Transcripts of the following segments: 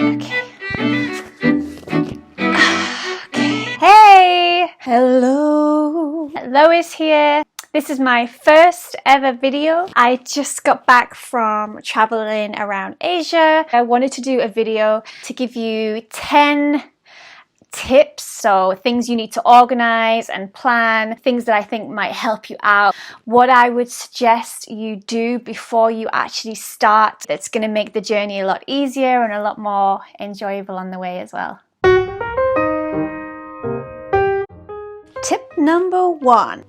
Okay. Hey! Hello! Lois here. This is my first ever video. I just got back from traveling around Asia. I wanted to do a video to give you 10 tips, so things you need to organize and plan, things that I think might help you out, what I would suggest you do before you actually start that's going to make the journey a lot easier and a lot more enjoyable on the way as well. Tip number 1.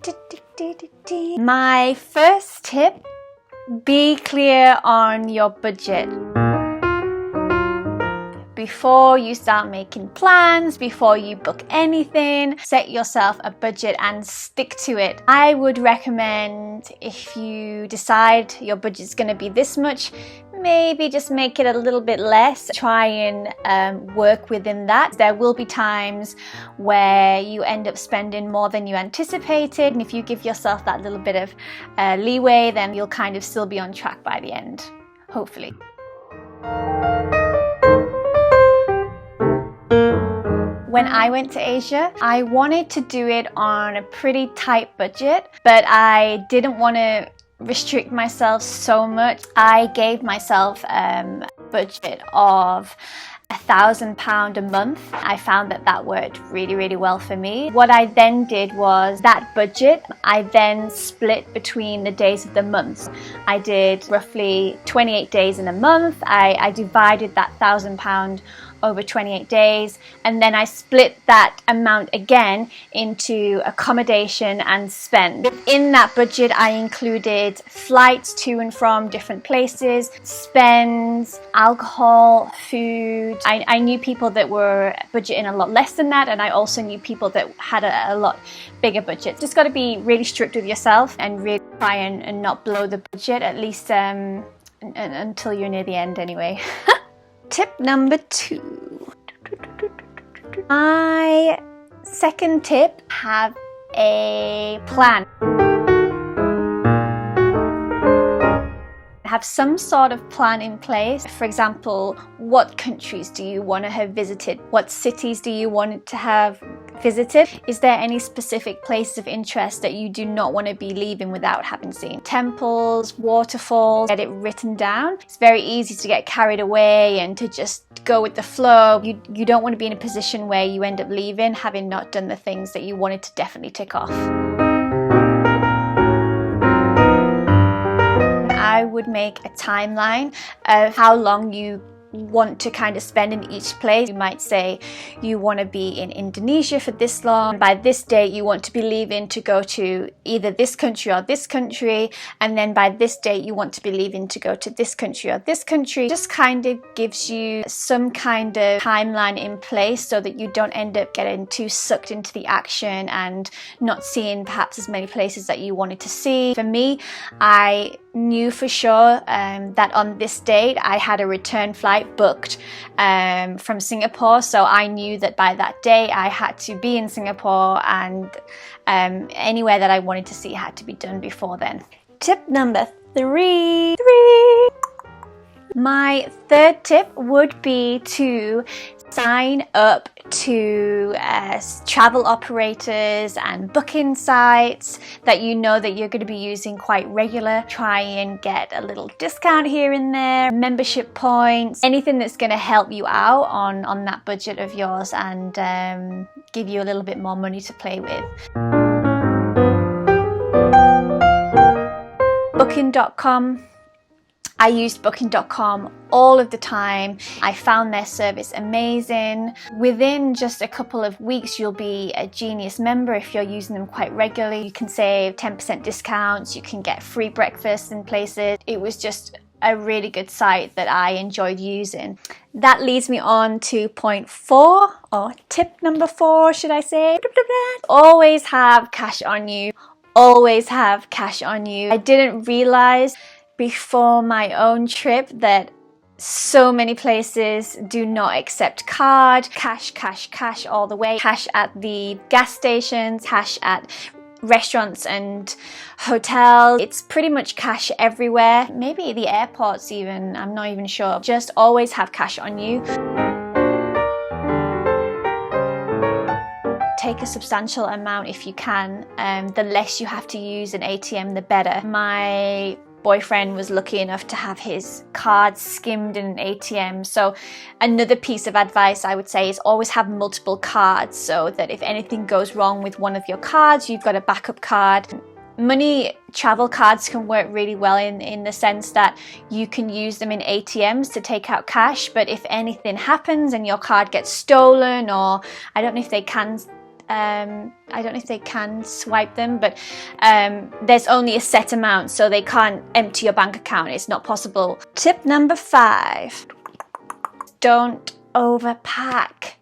My first tip, be clear on your budget. Before you start making plans, before you book anything, set yourself a budget and stick to it. I would recommend, if you decide your budget's going to be this much, maybe just make it a little bit less. Try and work within that. There will be times where you end up spending more than you anticipated, and if you give yourself that little bit of leeway, then you'll kind of still be on track by the end, hopefully. When I went to Asia, I wanted to do it on a pretty tight budget, but I didn't want to restrict myself so much. I gave myself a budget of £1,000 a month. I found that worked really well for me. What I then did was that budget, I then split between the days of the months. I did roughly 28 days in a month. I divided that £1,000 over 28 days, and then I split that amount again into accommodation and spend. In that budget, I included flights to and from different places, spends, alcohol, food. I knew people that were budgeting a lot less than that, and I also knew people that had a lot bigger budget. Just got to be really strict with yourself and really try and not blow the budget, at least until you're near the end anyway. Tip number 2. My second tip, have a plan. Have some sort of plan in place. For example, what countries do you want to have visited? What cities do you want to have visited? Is there any specific places of interest that you do not want to be leaving without having seen? Temples, waterfalls, get it written down. It's very easy to get carried away and to just go with the flow. You don't want to be in a position where you end up leaving having not done the things that you wanted to definitely tick off. I would make a timeline of how long you want to kind of spend in each place. You might say you want to be in Indonesia for this long. By this date, you want to be leaving to go to either this country or this country. And then by this date, you want to be leaving to go to this country or this country. Just kind of gives you some kind of timeline in place so that you don't end up getting too sucked into the action and not seeing perhaps as many places that you wanted to see. For me, I knew for sure that on this date I had a return flight booked from Singapore, so I knew that by that day I had to be in Singapore, and anywhere that I wanted to see had to be done before then. Tip number 3. My third tip would be to sign up to travel operators and booking sites that you know that you're going to be using quite regular. Try and get a little discount here and there, membership points, anything that's going to help you out on that budget of yours and give you a little bit more money to play with. Booking.com. I used Booking.com all of the time. I found their service amazing. Within just a couple of weeks, you'll be a Genius member if you're using them quite regularly. You can save 10% discounts, you can get free breakfast in places. It was just a really good site that I enjoyed using. That leads me on to point 4, or tip number 4, should I say. Always have cash on you. Always have cash on you. I didn't realize before my own trip that so many places do not accept card. Cash all the way. Cash at the gas stations, cash at restaurants and hotels. It's pretty much cash everywhere. Maybe the airports even, I'm not even sure. Just always have cash on you. Take a substantial amount if you can. The less you have to use an ATM, the better. My boyfriend was lucky enough to have his cards skimmed in an ATM. So another piece of advice I would say is always have multiple cards, so that if anything goes wrong with one of your cards, you've got a backup card. Money travel cards can work really well in the sense that you can use them in ATMs to take out cash, but if anything happens and your card gets stolen, or I don't know if they can swipe them, but there's only a set amount, so they can't empty your bank account. It's not possible. Tip number 5, don't overpack.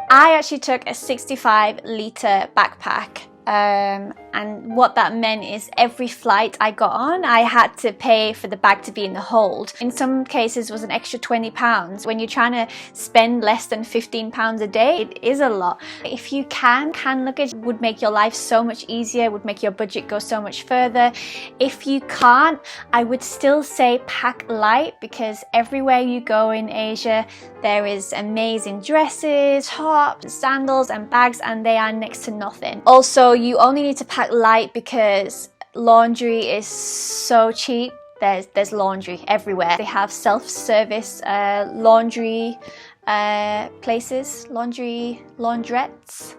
I actually took a 65-litre backpack. And what that meant is every flight I got on, I had to pay for the bag to be in the hold. In some cases, it was an extra £20. When you're trying to spend less than £15 a day, it is a lot. If you can luggage would make your life so much easier, would make your budget go so much further. If you can't, I would still say pack light, because everywhere you go in Asia, there is amazing dresses, tops, sandals and bags, and they are next to nothing. Also, you only need to pack light because laundry is so cheap. There's laundry everywhere. They have self-service laundry places, laundrettes.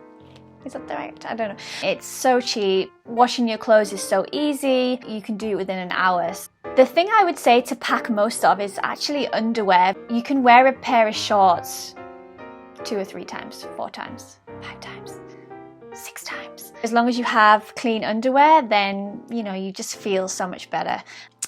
Is that the right? I don't know. It's so cheap. Washing your clothes is so easy. You can do it within an hour. The thing I would say to pack most of is actually underwear. You can wear a pair of shorts 2 or 3 times, 4 times, 5 times, 6 times. As long as you have clean underwear, then, you know, you just feel so much better.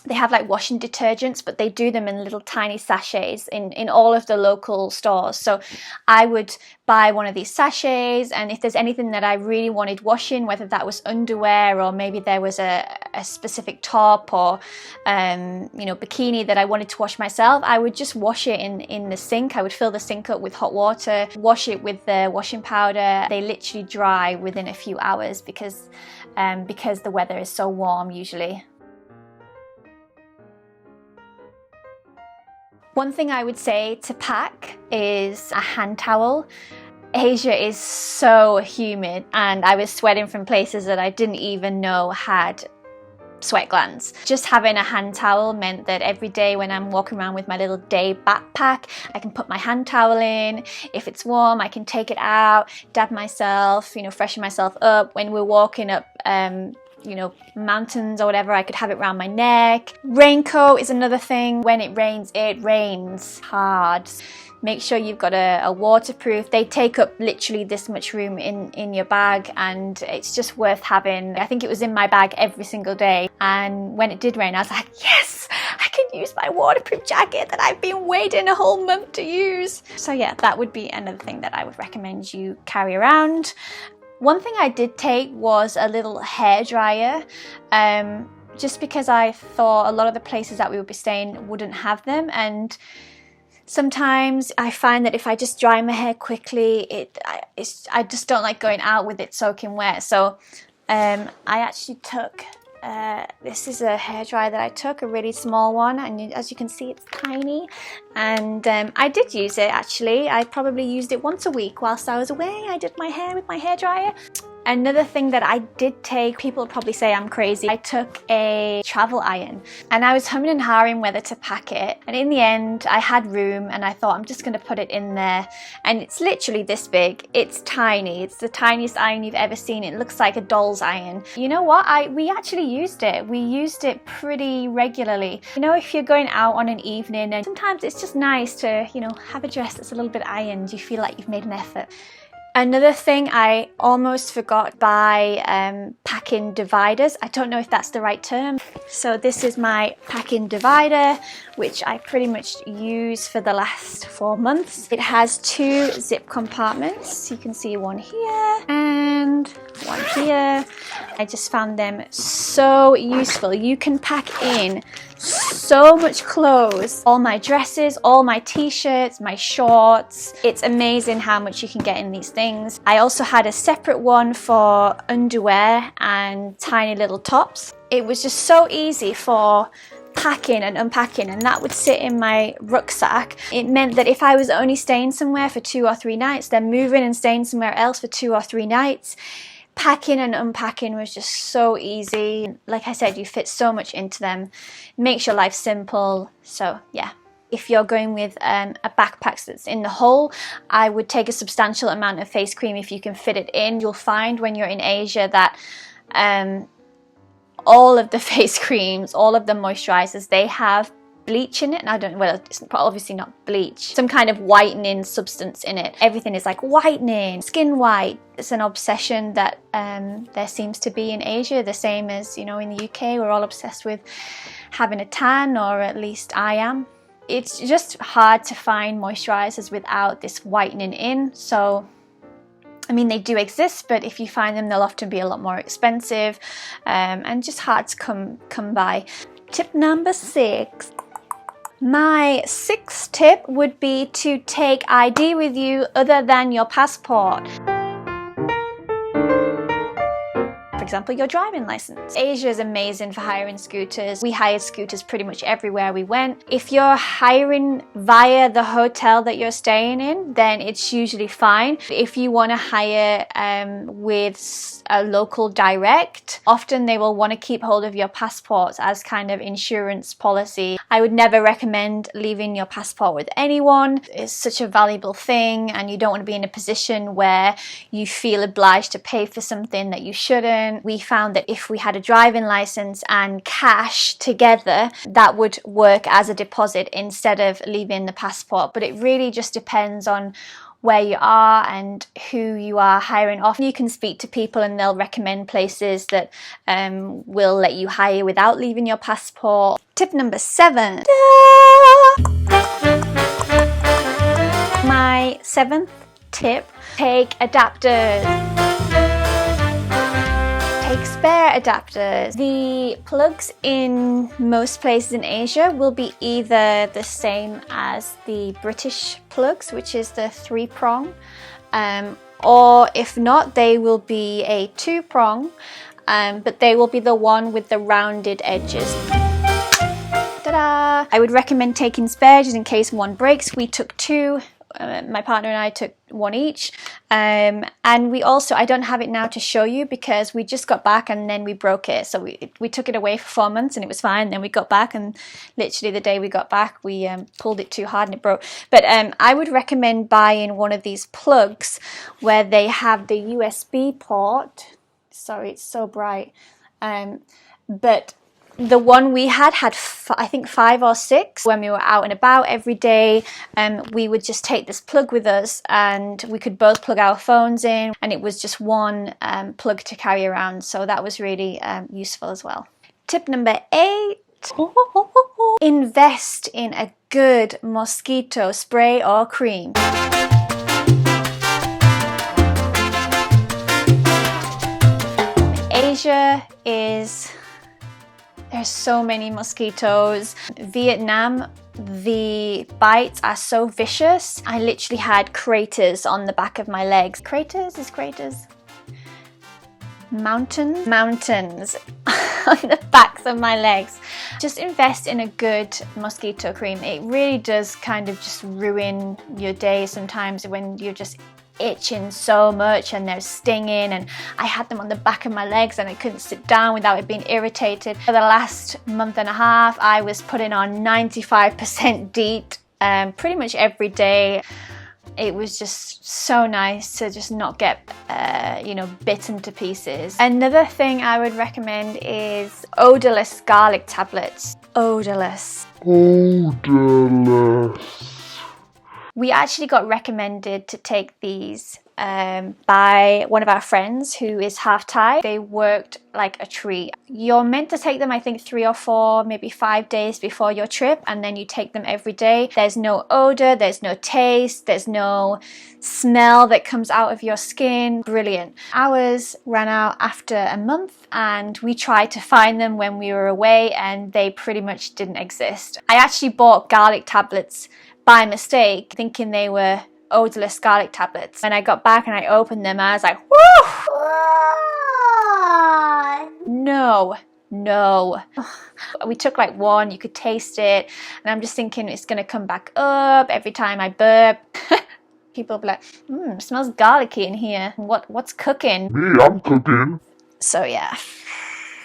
They have like washing detergents, but they do them in little tiny sachets in all of the local stores. So I would buy one of these sachets, and if there's anything that I really wanted washing, whether that was underwear or maybe there was a specific top or bikini that I wanted to wash myself, I would just wash it in the sink. I would fill the sink up with hot water, wash it with the washing powder. They literally dry within a few hours because the weather is so warm usually. One thing I would say to pack is a hand towel. Asia is so humid, and I was sweating from places that I didn't even know had sweat glands. Just having a hand towel meant that every day when I'm walking around with my little day backpack, I can put my hand towel in. If it's warm, I can take it out, dab myself, freshen myself up. When we're walking up mountains or whatever, I could have it around my neck. Raincoat is another thing. When it rains hard. Make sure you've got a waterproof. They take up literally this much room in your bag, and it's just worth having. I think it was in my bag every single day, and when it did rain, I was like, yes, I can use my waterproof jacket that I've been waiting a whole month to use. So yeah, that would be another thing that I would recommend you carry around. One thing I did take was a little hairdryer, just because I thought a lot of the places that we would be staying wouldn't have them, and sometimes I find that if I just dry my hair quickly, I just don't like going out with it soaking wet. So I actually took, this is a hairdryer that I took, a really small one, and as you can see, it's tiny. And I did use it actually. I probably used it once a week whilst I was away. I did my hair with my hairdryer. Another thing that I did take, people would probably say I'm crazy, I took a travel iron, and I was humming and hawing whether to pack it, and in the end I had room, and I thought I'm just going to put it in there, and it's literally this big. It's tiny. It's the tiniest iron you've ever seen. It looks like a doll's iron. You know what? We actually used it. We used it pretty regularly. If you're going out on an evening, and sometimes it's just nice to, have a dress that's a little bit ironed. You feel like you've made an effort. Another thing I almost forgot, by packing dividers. I don't know if that's the right term. So this is my packing divider, which I pretty much use for the last 4 months. It has 2 zip compartments. You can see one here and one here. I just found them so useful. You can pack in so much clothes. All my dresses, all my t-shirts, my shorts. It's amazing how much you can get in these things. I also had a separate one for underwear and tiny little tops. It was just so easy for packing and unpacking, and that would sit in my rucksack. It meant that if I was only staying somewhere for 2 or 3 nights, then moving and staying somewhere else for 2 or 3 nights, packing and unpacking was just so easy. Like I said, you fit so much into them. Makes your life simple. So yeah. If you're going with a backpack that's in the hole, I would take a substantial amount of face cream if you can fit it in. You'll find when you're in Asia that all of the face creams, all of the moisturizers, they have bleach in it. And well, it's obviously not bleach, some kind of whitening substance in it. Everything is like whitening, skin white. It's an obsession that there seems to be in Asia, the same as, you know, in the UK. We're all obsessed with having a tan, or at least I am. It's just hard to find moisturizers without this whitening in. So I mean, they do exist, but if you find them, they'll often be a lot more expensive and just hard to come by. Tip number 6. My 6th tip would be to take ID with you other than your passport. For example, your driving license. Asia is amazing for hiring scooters. We hired scooters pretty much everywhere we went. If you're hiring via the hotel that you're staying in, then it's usually fine. If you want to hire with a local direct, often they will want to keep hold of your passports as kind of insurance policy. I would never recommend leaving your passport with anyone. It's such a valuable thing, and you don't want to be in a position where you feel obliged to pay for something that you shouldn't. We found that if we had a driving license and cash together, that would work as a deposit instead of leaving the passport. But it really just depends on where you are and who you are hiring off. You can speak to people and they'll recommend places that will let you hire without leaving your passport. Tip number 7. My 7th tip, take adapters. Take spare adapters. The plugs in most places in Asia will be either the same as the British plugs, which is the 3-prong, or if not, they will be a 2-prong, but they will be the one with the rounded edges. Ta-da! I would recommend taking spares just in case one breaks. We took 2. My partner and I took 1 each, and we also, I don't have it now to show you because we just got back and then we broke it. So we took it away for 4 months and it was fine. Then we got back, and literally the day we got back we pulled it too hard and it broke. But I would recommend buying one of these plugs where they have the USB port. Sorry, it's so bright, but the one we had I think 5 or 6. When we were out and about every day, we would just take this plug with us and we could both plug our phones in, and it was just one plug to carry around. So that was really useful as well. Tip number 8. Invest in a good mosquito spray or cream. Asia there's so many mosquitoes. Vietnam, the bites are so vicious. I literally had craters on the back of my legs. Craters? Mountains on the backs of my legs. Just invest in a good mosquito cream. It really does kind of just ruin your day sometimes when you're just itching so much and they're stinging, and I had them on the back of my legs and I couldn't sit down without it being irritated. For the last month and a half, I was putting on 95% DEET pretty much every day. It was just so nice to just not get bitten to pieces. Another thing I would recommend is odorless garlic tablets. Odorless. We actually got recommended to take these by one of our friends who is half Thai. They worked like a treat. You're meant to take them, I think 3 or 4, maybe 5 days before your trip, and then you take them every day. There's no odor, there's no taste, there's no smell that comes out of your skin. Brilliant. Ours ran out after a month, and we tried to find them when we were away, and they pretty much didn't exist. I actually bought garlic tablets by mistake, thinking they were odorless garlic tablets. When I got back and I opened them, I was like, whoa! No. We took like one, you could taste it, and I'm just thinking it's gonna come back up every time I burp. People will be like, smells garlicky in here. What's cooking? Me, I'm cooking. So yeah.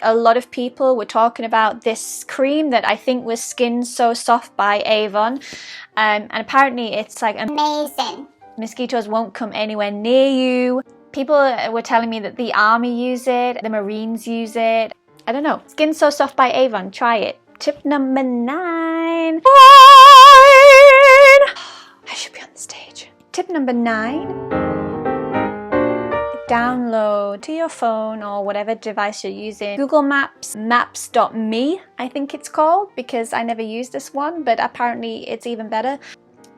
A lot of people were talking about this cream that I think was Skin So Soft by Avon, and apparently it's like amazing. Mosquitoes won't come anywhere near you. People were telling me that the army use it, the Marines use it. I don't know. Skin So Soft by Avon, try it. Tip number 9. I should be on the stage. Tip number 9. Download to your phone or whatever device you're using Google Maps, maps.me I think it's called, because I never used this one, but apparently it's even better.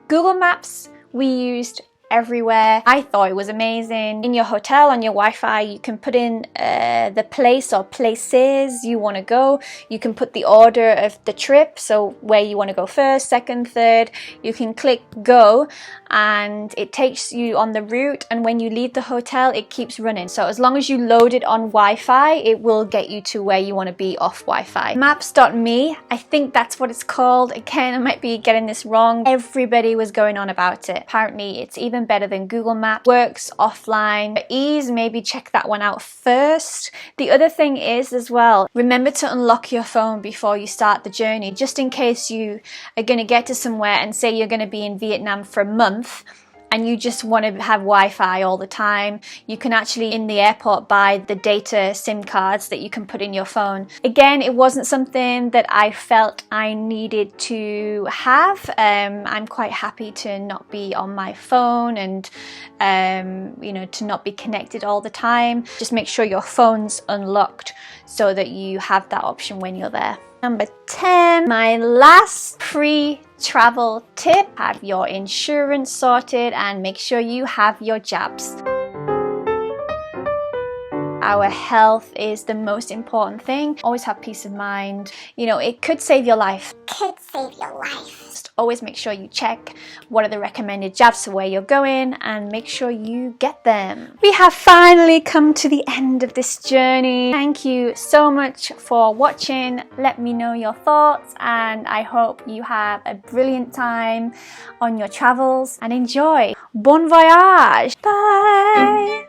Google Maps we used everywhere. I thought it was amazing. In your hotel, on your Wi-Fi, you can put in the place or places you want to go. You can put the order of the trip, so where you want to go first, second, third. You can click go and it takes you on the route, and when you leave the hotel it keeps running. So as long as you load it on Wi-Fi, it will get you to where you want to be off Wi-Fi. Maps.me, I think that's what it's called. Again, I might be getting this wrong. Everybody was going on about it. Apparently it's even better than Google Maps, works offline. For ease, maybe check that one out first. The other thing is as well, remember to unlock your phone before you start the journey, just in case you are going to get to somewhere and say you're going to be in Vietnam for a month and you just want to have Wi-Fi all the time. You can actually in the airport buy the data SIM cards that you can put in your phone. Again, it wasn't something that I felt I needed to have. I'm quite happy to not be on my phone and to not be connected all the time. Just make sure your phone's unlocked so that you have that option when you're there. Number 10, my last pre-travel tip: have your insurance sorted and make sure you have your jabs. Our health is the most important thing. Always have peace of mind. It could save your life. Just always make sure you check what are the recommended jabs for where you're going and make sure you get them. We have finally come to the end of this journey. Thank you so much for watching. Let me know your thoughts, and I hope you have a brilliant time on your travels and enjoy. Bon voyage! Bye!